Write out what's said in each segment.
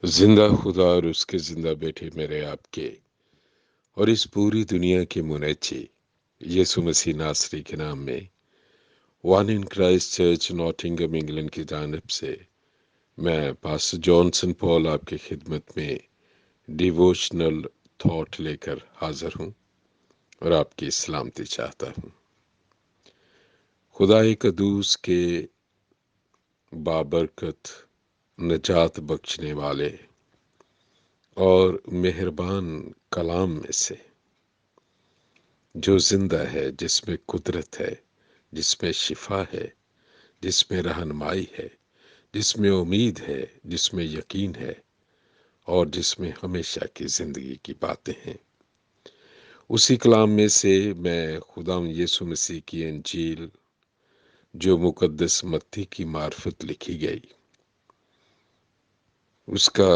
जिंदा खुदा और उसके जिंदा बेटे मेरे आपके और इस पूरी दुनिया के मुनच्ची यीशु मसीह नासरी के नाम में one in Christ church Nottingham England की जानिब से मैं पास्टर जॉनसन पॉल आपकी खिदमत में डिवोशनल थॉट लेकर हाजिर हूँ और आपकी सलामती चाहता हूँ। खुदाए कदूस के बाबरकत नजात बख्शने वाले और मेहरबान कलाम में से जो जिंदा है, जिसमें कुदरत है, जिसमें शिफा है, जिसमें रहनुमाई है, जिसमें उम्मीद है, जिसमें यकीन है और जिसमें हमेशा की जिंदगी की बातें हैं, उसी कलाम में से मैं खुदाम यीशु मसीह की इंजील जो मुकद्दस मत्ती की मार्फत लिखी गई उसका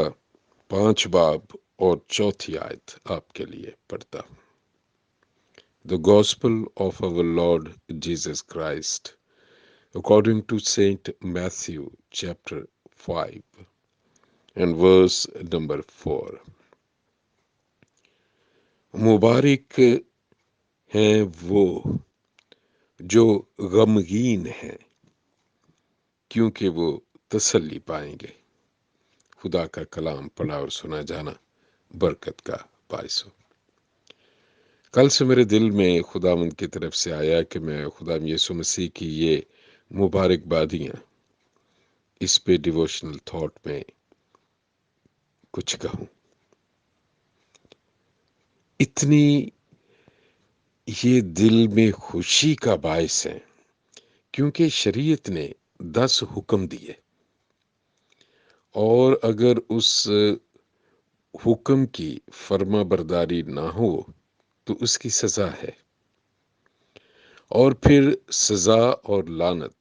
5 बाब और 4 आयत आपके लिए पढ़ता हूँ। The Gospel of our Lord Jesus Christ according to Saint Matthew chapter 5 and verse number 4। मुबारक हैं वो जो गमगीन हैं क्योंकि वो तसल्ली पाएंगे। खुदा का कलाम पढ़ा और सुना जाना बरकत का बायस हो। कल से मेरे दिल में खुदावंद की तरफ से आया कि मैं खुदा यीशु मसीह की ये मुबारकबादियाँ इस पे डिवोशनल थॉट में कुछ कहूँ। इतनी ये दिल में खुशी का बायस है क्योंकि शरीयत ने 10 हुक्म दिए और अगर उस हुक्म की फर्मा बरदारी ना हो तो उसकी सजा है। और फिर सजा और लानत,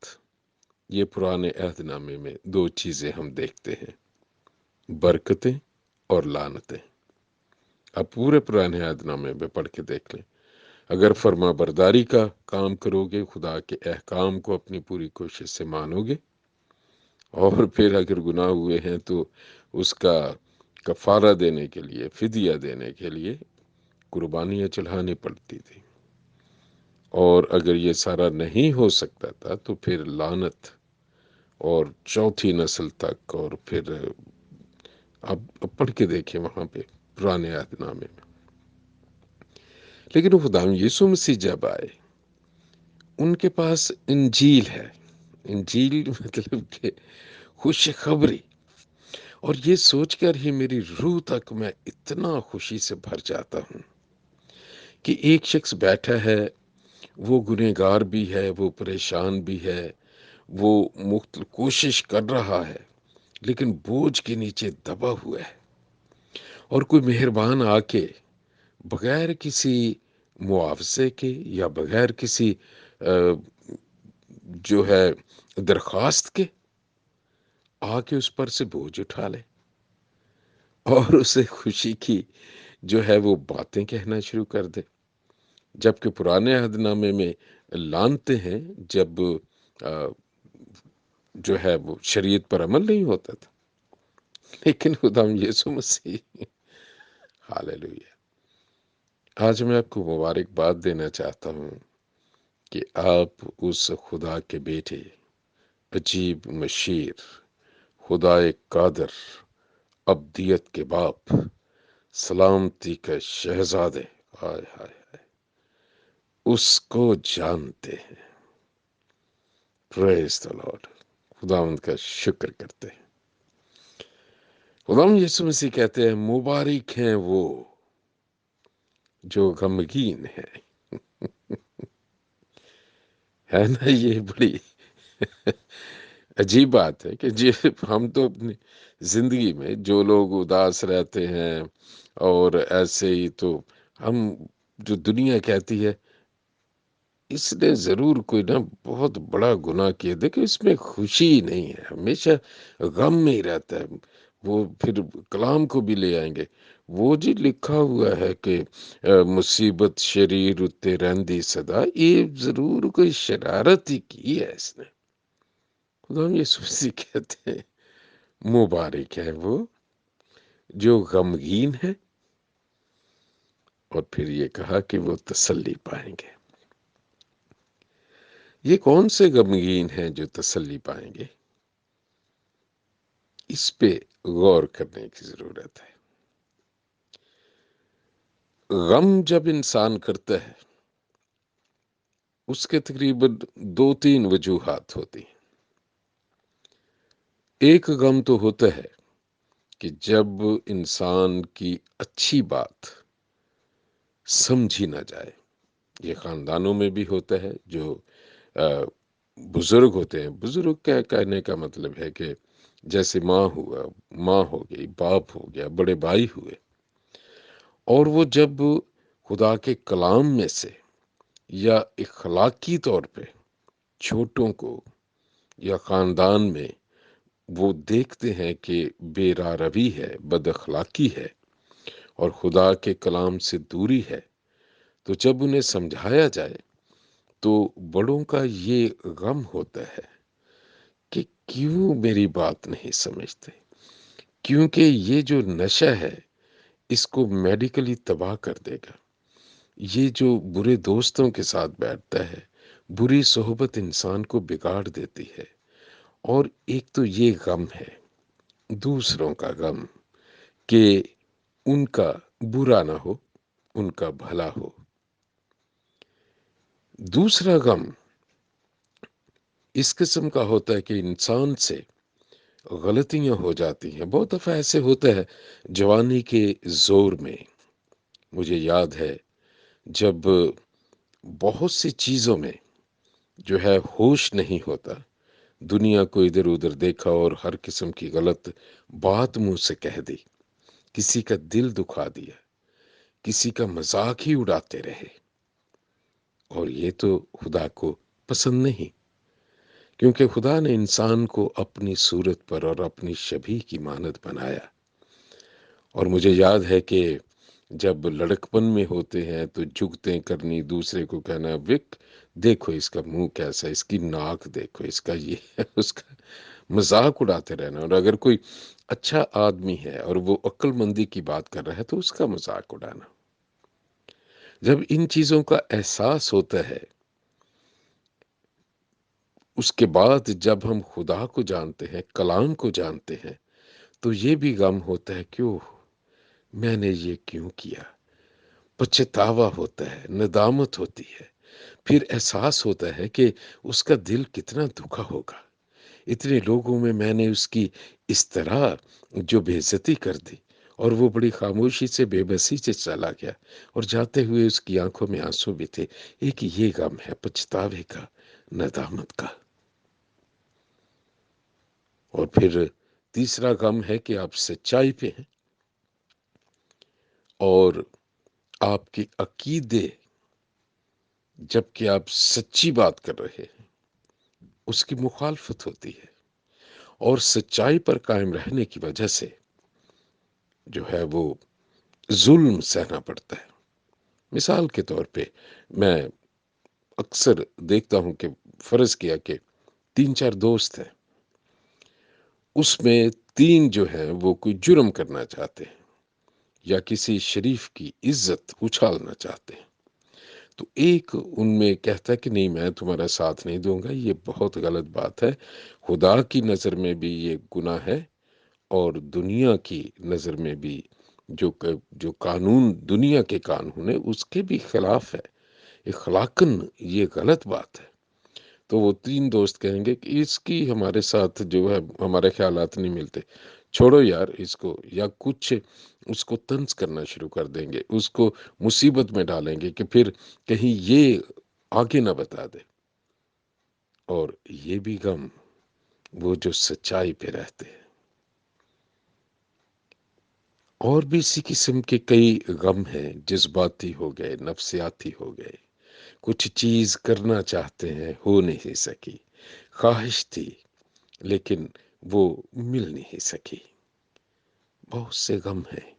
ये पुराने अहदनामे में 2 चीजें हम देखते हैं, बरकतें और लानतें। अब पूरे पुराने अहदनामे में पढ़ के देख लें। अगर फर्मा बरदारी का काम करोगे, खुदा के अहकाम को अपनी पूरी कोशिश से मानोगे और फिर अगर गुनाह हुए हैं तो उसका कफारा देने के लिए, फिदिया देने के लिए कुर्बानियाँ चढ़ानी पड़ती थी। और अगर ये सारा नहीं हो सकता था तो फिर लानत और 4थी नस्ल तक। और फिर अब पढ़ के देखें वहाँ पे पुराने अहदनामे में। लेकिन खुदाम यीशु मसीह जब आए उनके पास इंजील है। इंजील मतलब कि खुशखबरी। और ये सोचकर ही मेरी रूह तक मैं इतना खुशी से भर जाता हूँ कि एक शख्स बैठा है, वो गुनहगार भी है, वो परेशान भी है, वो मुख्त कोशिश कर रहा है लेकिन बोझ के नीचे दबा हुआ है। और कोई मेहरबान आके बगैर किसी मुआवजे के या बगैर किसी जो है दरख्वास्त के आके उस पर से बोझ उठा ले और उसे खुशी की जो है वो बातें कहना शुरू कर दे। जबकि पुराने अहदनामे में लानते हैं जब जो है वो शरीयत पर अमल नहीं होता था। लेकिन खुदाम यीशु मसीह, हालेलुया, आज मैं आपको मुबारकबाद देना चाहता हूँ कि आप उस खुदा के बेटे, अजीब मशीर, खुदाए कादर, अब्दियत के बाप, सलामती के शहजादे, हाय हाय हाय, उसको जानते हैं। Praise the Lord. खुदावंद का शुक्र करते हैं। खुदावंद यीशु मसीह कहते हैं मुबारक हैं वो जो गमगीन है ना। ये बड़ी अजीब बात है कि जी हम तो अपनी जिंदगी में जो लोग उदास रहते हैं और ऐसे ही, तो हम जो दुनिया कहती है इसने जरूर कोई ना बहुत बड़ा गुनाह किया, देखो इसमें खुशी ही नहीं है, हमेशा गम में ही रहता है। वो फिर कलाम को भी ले आएंगे, वो जी लिखा हुआ है कि मुसीबत शरीर उत्ते रहंदी सदा, ये जरूर कोई शरारत ही की है इसने। खुदा यीशु मसीह कहते हैं मुबारक है वो جو غمگین ہے، اور پھر یہ کہا کہ وہ تسلی پائیں گے۔ یہ کون سے غمگین ہیں جو تسلی پائیں گے؟ اس پہ غور کرنے کی ضرورت ہے۔ غم جب انسان کرتا ہے، اس کے تقریباً دو تین وجوہات ہوتی ہیں۔ ایک غم تو ہوتا ہے کہ جب انسان کی اچھی بات سمجھی نہ جائے۔ یہ خاندانوں میں بھی ہوتا ہے، جو بزرگ ہوتے ہیں۔ بزرگ کیا کہنے کا مطلب ہے کہ جیسے ماں ہو گئی، باپ ہو گیا، بڑے بھائی ہوئے، اور وہ جب خدا کے کلام میں سے یا اخلاقی طور پہ چھوٹوں کو یا خاندان میں وہ دیکھتے ہیں کہ بے راہ ہے، بد اخلاقی ہے اور خدا کے کلام سے دوری ہے، تو جب انہیں سمجھایا جائے تو بڑوں کا یہ غم ہوتا ہے کہ کیوں میری بات نہیں سمجھتے، کیونکہ یہ جو نشہ ہے اس کو میڈیکلی تباہ کر دے گا۔ یہ جو برے دوستوں کے ساتھ بیٹھتا ہے، بری صحبت انسان کو بگاڑ دیتی ہے۔ اور ایک تو یہ غم ہے، دوسروں کا غم کہ ان کا برا نہ ہو، ان کا بھلا ہو۔ دوسرا غم اس قسم کا ہوتا ہے کہ انسان سے غلطیاں ہو جاتی ہیں۔ بہت دفعہ ایسے ہوتا ہے جوانی کے زور میں، مجھے یاد ہے جب بہت سی چیزوں میں جو ہے ہوش نہیں ہوتا، دنیا کو ادھر ادھر دیکھا اور ہر قسم کی غلط بات منہ سے کہہ دی، کسی کا دل دکھا دیا، کسی کا مذاق ہی اڑاتے رہے، اور یہ تو خدا کو پسند نہیں، کیونکہ خدا نے انسان کو اپنی صورت پر اور اپنی شبیہ کی مانند بنایا۔ اور مجھے یاد ہے کہ جب لڑکپن میں ہوتے ہیں تو جگتیں کرنی، دوسرے کو کہنا وک دیکھو اس کا منہ کیسا، اس کی ناک دیکھو، اس کا یہ ہے، اس کا مذاق اڑاتے رہنا۔ اور اگر کوئی اچھا آدمی ہے اور وہ عقل مندی کی بات کر رہا ہے تو اس کا مذاق اڑانا۔ جب ان چیزوں کا احساس ہوتا ہے، اس کے بعد جب ہم خدا کو جانتے ہیں، کلام کو جانتے ہیں، تو یہ بھی غم ہوتا ہے، کیوں میں نے یہ کیوں کیا۔ پچھتاوا ہوتا ہے، ندامت ہوتی ہے، پھر احساس ہوتا ہے کہ اس کا دل کتنا دکھا ہوگا، اتنے لوگوں میں نے اس کی اس طرح جو بے عزتی کر دی، اور وہ بڑی خاموشی سے بے بسی سے چلا گیا، اور جاتے ہوئے اس کی آنکھوں میں آنسو بھی تھے۔ ایک یہ غم ہے پچھتاوے کا، ندامت کا۔ اور پھر تیسرا غم ہے کہ آپ سچائی پہ ہیں اور آپ کے عقیدے، جبکہ آپ سچی بات کر رہے ہیں، اس کی مخالفت ہوتی ہے، اور سچائی پر قائم رہنے کی وجہ سے جو ہے وہ ظلم سہنا پڑتا ہے۔ مثال کے طور پہ میں اکثر دیکھتا ہوں کہ فرض کیا کہ 3 4 دوست ہیں، اس میں 3 جو ہیں وہ کوئی جرم کرنا چاہتے ہیں یا کسی شریف کی عزت اچھالنا چاہتے ہیں، تو ایک ان میں کہتا ہے کہ نہیں، میں تمہارا ساتھ نہیں دوں گا، یہ بہت غلط بات ہے، خدا کی نظر میں بھی یہ گناہ ہے، اور دنیا کی نظر میں بھی جو قانون، دنیا کے قانون ہے، اس کے بھی خلاف ہے، اخلاقاً یہ غلط بات ہے۔ تو وہ 3 دوست کہیں گے کہ اس کی ہمارے ساتھ جو ہے ہمارے خیالات نہیں ملتے، چھوڑو یار اس کو، یا کچھ اس کو طنز کرنا شروع کر دیں گے، اس کو مصیبت میں ڈالیں گے کہ پھر کہیں یہ آگے نہ بتا دے۔ اور یہ بھی غم وہ جو سچائی پہ رہتے ہیں۔ اور بھی اسی قسم کے کئی غم ہیں، جذباتی ہو گئے، نفسیاتی ہو گئے، کچھ چیز کرنا چاہتے ہیں، ہو نہیں سکی، خواہش تھی لیکن وہ مل نہیں سکی، بہت سے غم ہیں۔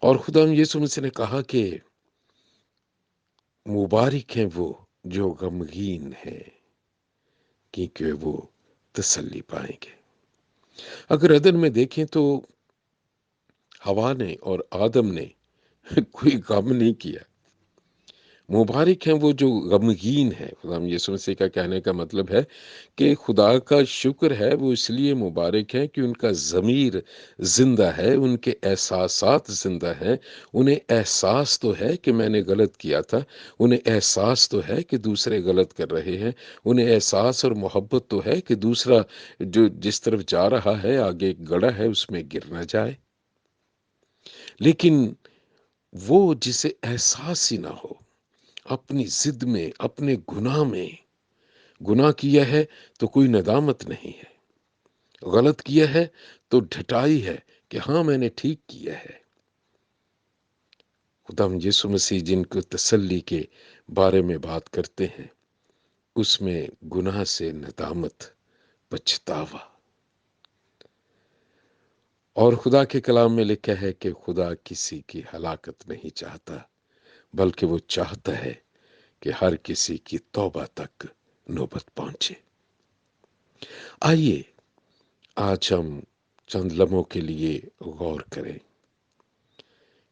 اور خدا یسوع مسیح نے کہا کہ مبارک ہیں وہ جو غمگین ہیں، کیونکہ وہ تسلی پائیں گے۔ اگر عدن میں دیکھیں تو हवा ने और आदम ने कोई गम नहीं किया। मुबारक हैं वो जो गमगीन है। खुदा यीशु मसीह का कहने का मतलब है कि खुदा का शुक्र है, वो इसलिए मुबारक है कि उनका ज़मीर जिंदा है, उनके एहसासात जिंदा हैं। उन्हें एहसास तो है कि मैंने गलत किया था, उन्हें एहसास तो है कि दूसरे गलत कर रहे हैं, उन्हें एहसास और मोहब्बत तो है कि दूसरा जो जिस तरफ जा रहा है, आगे एक गड़ा है, उसमें गिर ना जाए। लेकिन वो जिसे एहसास ही ना हो, अपनी जिद में, अपने गुनाह में, गुनाह किया है तो कोई नदामत नहीं है, गलत किया है तो ढटाई है कि हाँ मैंने ठीक किया है। खुदाम यीशु मसीह जिनको तसल्ली के बारे में बात करते हैं, उसमें गुनाह से नदामत, पछतावा। और खुदा के कलाम में लिखा है कि खुदा किसी की हलाकत नहीं चाहता, बल्कि वो चाहता है कि हर किसी की तौबा तक नौबत पहुंचे। आइए आज हम चंद लम्हों के लिए गौर करें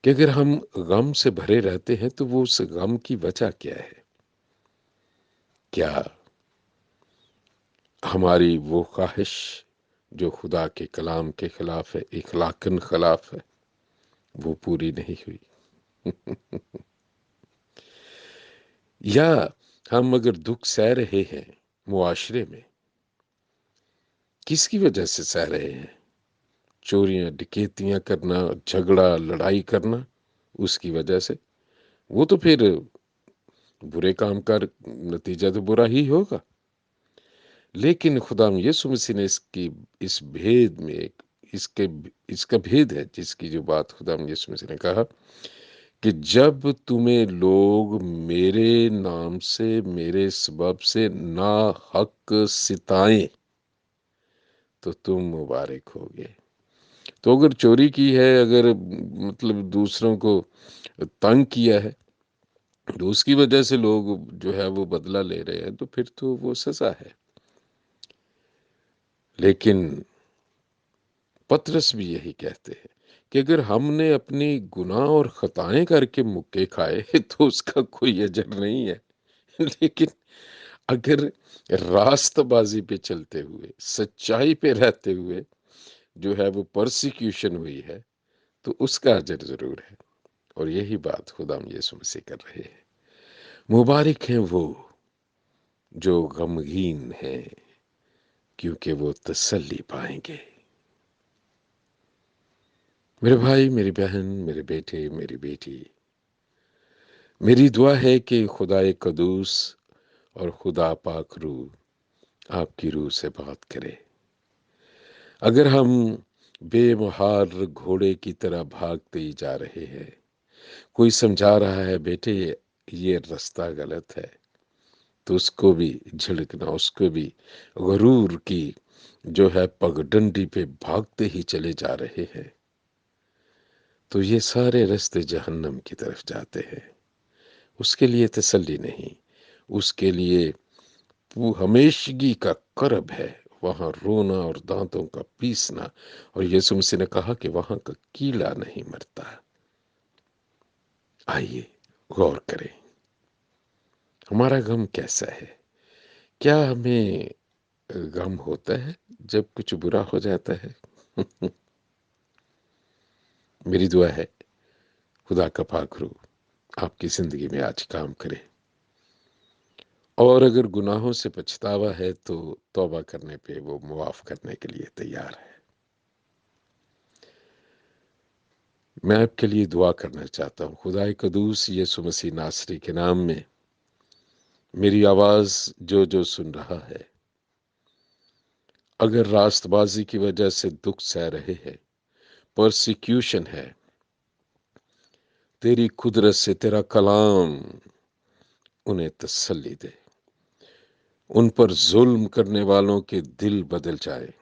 कि अगर हम गम से भरे रहते हैं तो वो उस गम की वजह क्या है। क्या हमारी वो ख्वाहिश जो खुदा के कलाम के खिलाफ है, इखलाकन खिलाफ है, वो पूरी नहीं हुई? या हम अगर दुख सह रहे हैं मुआशरे में, किसकी वजह से सह रहे हैं? चोरियां, डकैतियां करना, झगड़ा, लड़ाई करना, उसकी वजह से। वो तो फिर बुरे काम का नतीजा तो बुरा ही होगा। लेकिन खुदाम यीशु मसीह ने इसकी इस भेद में इसके इसका भेद है, जिसकी जो बात खुदाम यीशु मसीह ने कहा कि जब तुम्हें लोग मेरे नाम से, मेरे सबब से ना हक सिताएं तो तुम मुबारक होगे। तो अगर चोरी की है, अगर मतलब दूसरों को तंग किया है, तो उसकी वजह से लोग जो है वो बदला ले रहे हैं, तो फिर तो वो सजा है। लेकिन पतरस भी यही कहते हैं कि अगर हमने अपनी गुनाह और खताएं करके मुक्के खाए तो उसका कोई अजर नहीं है। लेकिन अगर रास्तबाजी पे चलते हुए, सच्चाई पे रहते हुए जो है वो परसिक्यूशन हुई है, तो उसका अजर जरूर है। और यही बात खुदाम यीशु मसीह कर रहे हैं। मुबारक हैं वो जो गमगीन हैं, क्योंकि वो तसल्ली पाएंगे। मेरे भाई, मेरी बहन, मेरे बेटे, मेरी बेटी, मेरी दुआ है कि खुदा कदूस और खुदा पाक रूह आपकी रूह से बात करे। अगर हम बेमुहार घोड़े की तरह भागते ही जा रहे हैं, कोई समझा रहा है बेटे ये रास्ता गलत है, तो उसको भी झिड़कना, उसको भी गरूर की जो है पगडंडी पे भागते ही चले जा रहे हैं, तो ये सारे रास्ते जहन्नम की तरफ जाते हैं। उसके लिए तसल्ली नहीं, उसके लिए वो हमेशगी का करब है, वहां रोना और दांतों का पीसना। और यीशु मसीह ने कहा कि वहां का कीड़ा नहीं मरता। आइए गौर करें, हमारा गम कैसा है? क्या हमें गम होता है जब कुछ बुरा हो जाता है? मेरी दुआ है खुदा का पाक रूह आपकी जिंदगी में आज काम करे, और अगर गुनाहों से पछतावा है तो तौबा करने पे वो मुआफ करने के लिए तैयार है। मैं आपके लिए दुआ करना चाहता हूँ। खुदाए कदूस यीशु मसीह नासरी के नाम में मेरी आवाज जो जो सुन रहा है, अगर रास्तबाजी की वजह से दुख सह रहे हैं, परसिक्यूशन है, तेरी कुदरत से तेरा कलाम उन्हें तसल्ली दे। उन पर जुल्म करने वालों के दिल बदल जाए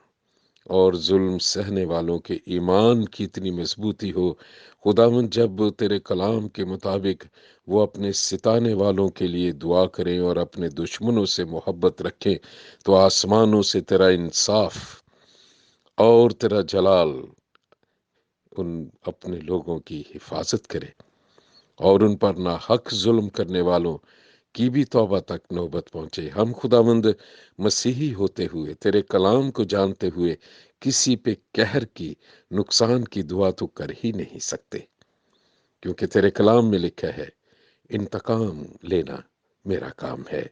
और जुल्म सहने वालों के ईमान की इतनी मजबूती हो खुदावंद, जब तेरे कलाम के मुताबिक वो अपने सिताने वालों के लिए दुआ करें और अपने दुश्मनों से मोहब्बत रखें, तो आसमानों से तेरा इंसाफ और तेरा जलाल ان اپنے لوگوں کی حفاظت کرے اور ان پر ناحق ظلم کرنے والوں کی بھی توبہ تک نوبت پہنچے۔ ہم خداوند مسیحی ہوتے ہوئے، تیرے کلام کو جانتے ہوئے، کسی پہ قہر کی، نقصان کی دعا تو کر ہی نہیں سکتے، کیونکہ تیرے کلام میں لکھا ہے انتقام لینا میرا کام ہے۔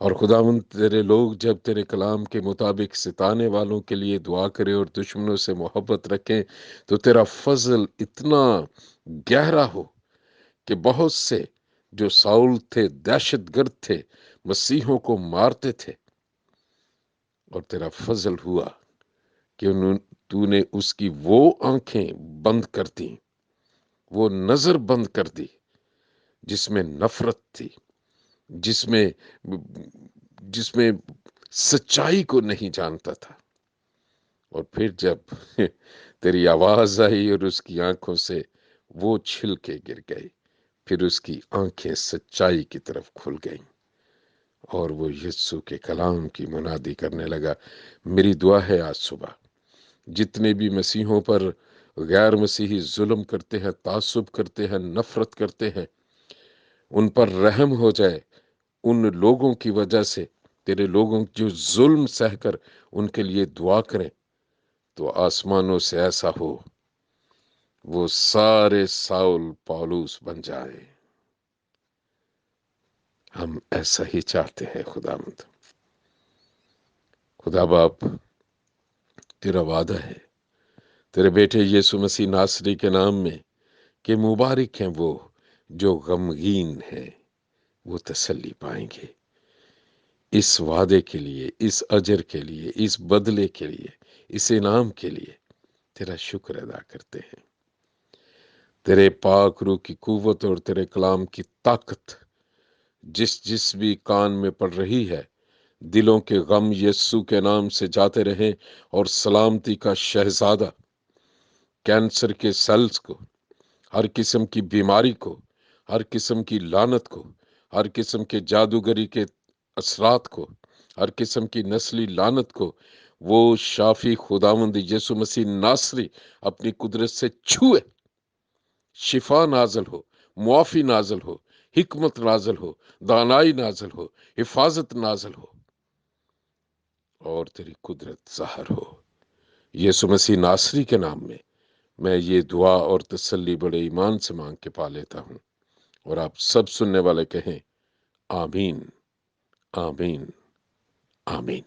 اور خداوند تیرے لوگ جب تیرے کلام کے مطابق ستانے والوں کے لیے دعا کرے اور دشمنوں سے محبت رکھیں تو تیرا فضل اتنا گہرا ہو کہ بہت سے جو ساؤل تھے، دہشت گرد تھے، مسیحوں کو مارتے تھے، اور تیرا فضل ہوا کہ تو نے اس کی وہ آنکھیں بند کر دیں، وہ نظر بند کر دی جس میں نفرت تھی، جس میں جس میں سچائی کو نہیں جانتا تھا۔ اور پھر جب تیری آواز آئی اور اس کی آنکھوں سے وہ چھلکے گر گئے، پھر اس کی آنکھیں سچائی کی طرف کھل گئیں اور وہ یسوع کے کلام کی منادی کرنے لگا۔ میری دعا ہے آج صبح جتنے بھی مسیحوں پر غیر مسیحی ظلم کرتے ہیں، تعصب کرتے ہیں، نفرت کرتے ہیں، ان پر رحم ہو جائے۔ ان لوگوں کی وجہ سے، تیرے لوگوں جو ظلم سہ کر ان کے لیے دعا کریں، تو آسمانوں سے ایسا ہو وہ سارے ساؤل پالوس بن جائے۔ ہم ایسا ہی چاہتے ہیں خداوند۔ خدا باپ، تیرا وعدہ ہے تیرے بیٹے یسوع مسیح ناصری کے نام میں کہ مبارک ہیں وہ جو غمگین ہیں، وہ تسلی پائیں گے۔ اس وعدے کے لیے، اس اجر کے لیے، اس بدلے کے لیے، اس انعام کے لیے تیرا شکر ادا کرتے ہیں۔ تیرے پاک روح کی قوت اور تیرے کلام کی طاقت جس بھی کان میں پڑ رہی ہے، دلوں کے غم یسوع کے نام سے جاتے رہیں، اور سلامتی کا شہزادہ کینسر کے سیلز کو، ہر قسم کی بیماری کو، ہر قسم کی لعنت کو، ہر قسم کے جادوگری کے اثرات کو، ہر قسم کی نسلی لعنت کو، وہ شافی خداوند یسوع مسیح ناصری اپنی قدرت سے چھوئے، شفا نازل ہو، معافی نازل ہو، حکمت نازل ہو، دانائی نازل ہو، حفاظت نازل ہو، اور تیری قدرت ظاہر ہو۔ یسوع مسیح ناصری کے نام میں یہ دعا اور تسلی بڑے ایمان سے مانگ کے پا لیتا ہوں، اور آپ سب سننے والے کہیں آمین، آمین، آمین۔